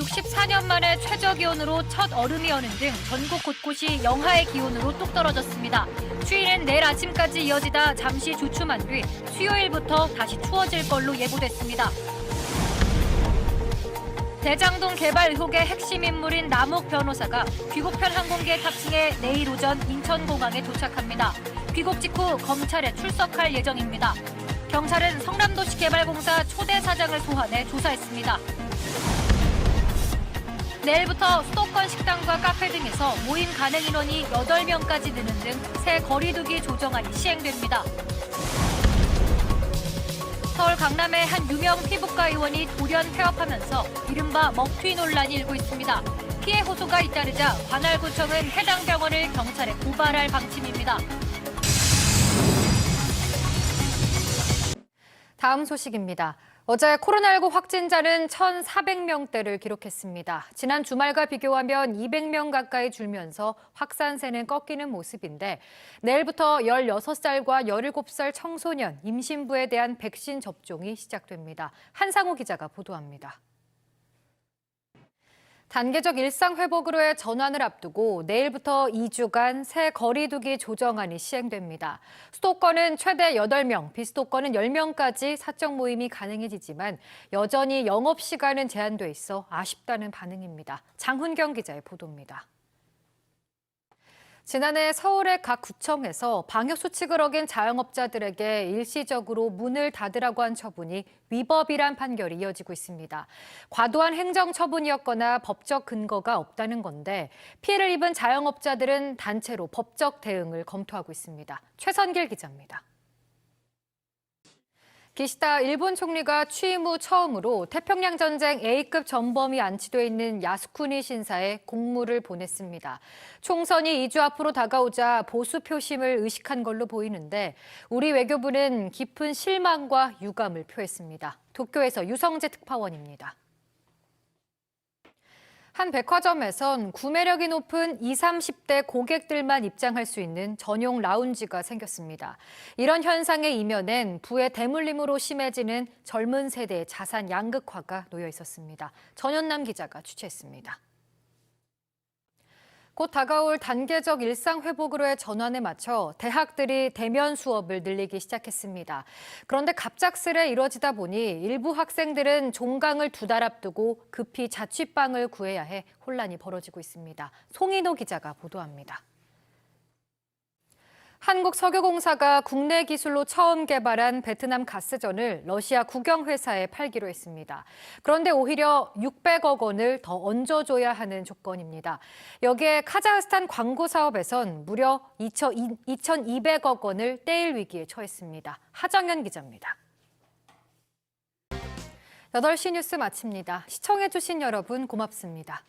64년 만에 최저기온으로 첫 얼음이 여는 등 전국 곳곳이 영하의 기온으로 뚝 떨어졌습니다. 추위는 내일 아침까지 이어지다 잠시 주춤한 뒤 수요일부터 다시 추워질 걸로 예보됐습니다. 대장동 개발 의혹의 핵심 인물인 남욱 변호사가 귀국편 항공기에 탑승해 내일 오전 인천공항에 도착합니다. 귀국 직후 검찰에 출석할 예정입니다. 경찰은 성남도시개발공사 초대 사장을 소환해 조사했습니다. 내일부터 수도권 식당과 카페 등에서 모임 가능 인원이 8명까지 느는 등 새 거리두기 조정안이 시행됩니다. 서울 강남의 한 유명 피부과 의원이 돌연 폐업하면서 이른바 먹튀 논란이 일고 있습니다. 피해 호소가 잇따르자 관할구청은 해당 병원을 경찰에 고발할 방침입니다. 다음 소식입니다. 어제 코로나19 확진자는 1,400명대를 기록했습니다. 지난 주말과 비교하면 200명 가까이 줄면서 확산세는 꺾이는 모습인데 내일부터 16살과 17살 청소년, 임신부에 대한 백신 접종이 시작됩니다. 한상호 기자가 보도합니다. 단계적 일상 회복으로의 전환을 앞두고 내일부터 2주간 새 거리두기 조정안이 시행됩니다. 수도권은 최대 8명, 비수도권은 10명까지 사적 모임이 가능해지지만 여전히 영업시간은 제한돼 있어 아쉽다는 반응입니다. 장훈경 기자의 보도입니다. 지난해 서울의 각 구청에서 방역수칙을 어긴 자영업자들에게 일시적으로 문을 닫으라고 한 처분이 위법이란 판결이 이어지고 있습니다. 과도한 행정처분이었거나 법적 근거가 없다는 건데 피해를 입은 자영업자들은 단체로 법적 대응을 검토하고 있습니다. 최선길 기자입니다. 기시다 일본 총리가 취임 후 처음으로 태평양 전쟁 A급 전범이 안치돼 있는 야스쿠니 신사에 공물을 보냈습니다. 총선이 2주 앞으로 다가오자 보수 표심을 의식한 걸로 보이는데 우리 외교부는 깊은 실망과 유감을 표했습니다. 도쿄에서 유성재 특파원입니다. 한 백화점에선 구매력이 높은 20, 30대 고객들만 입장할 수 있는 전용 라운지가 생겼습니다. 이런 현상의 이면엔 부의 대물림으로 심해지는 젊은 세대의 자산 양극화가 놓여 있었습니다. 전현남 기자가 취재했습니다. 곧 다가올 단계적 일상 회복으로의 전환에 맞춰 대학들이 대면 수업을 늘리기 시작했습니다. 그런데 갑작스레 이뤄지다 보니 일부 학생들은 종강을 2달 앞두고 급히 자취방을 구해야 해 혼란이 벌어지고 있습니다. 송인호 기자가 보도합니다. 한국석유공사가 국내 기술로 처음 개발한 베트남 가스전을 러시아 국영회사에 팔기로 했습니다. 그런데 오히려 600억 원을 더 얹어줘야 하는 조건입니다. 여기에 카자흐스탄 광고 사업에선 무려 2,200억 원을 떼일 위기에 처했습니다. 하정현 기자입니다. 8시 뉴스 마칩니다. 시청해주신 여러분 고맙습니다.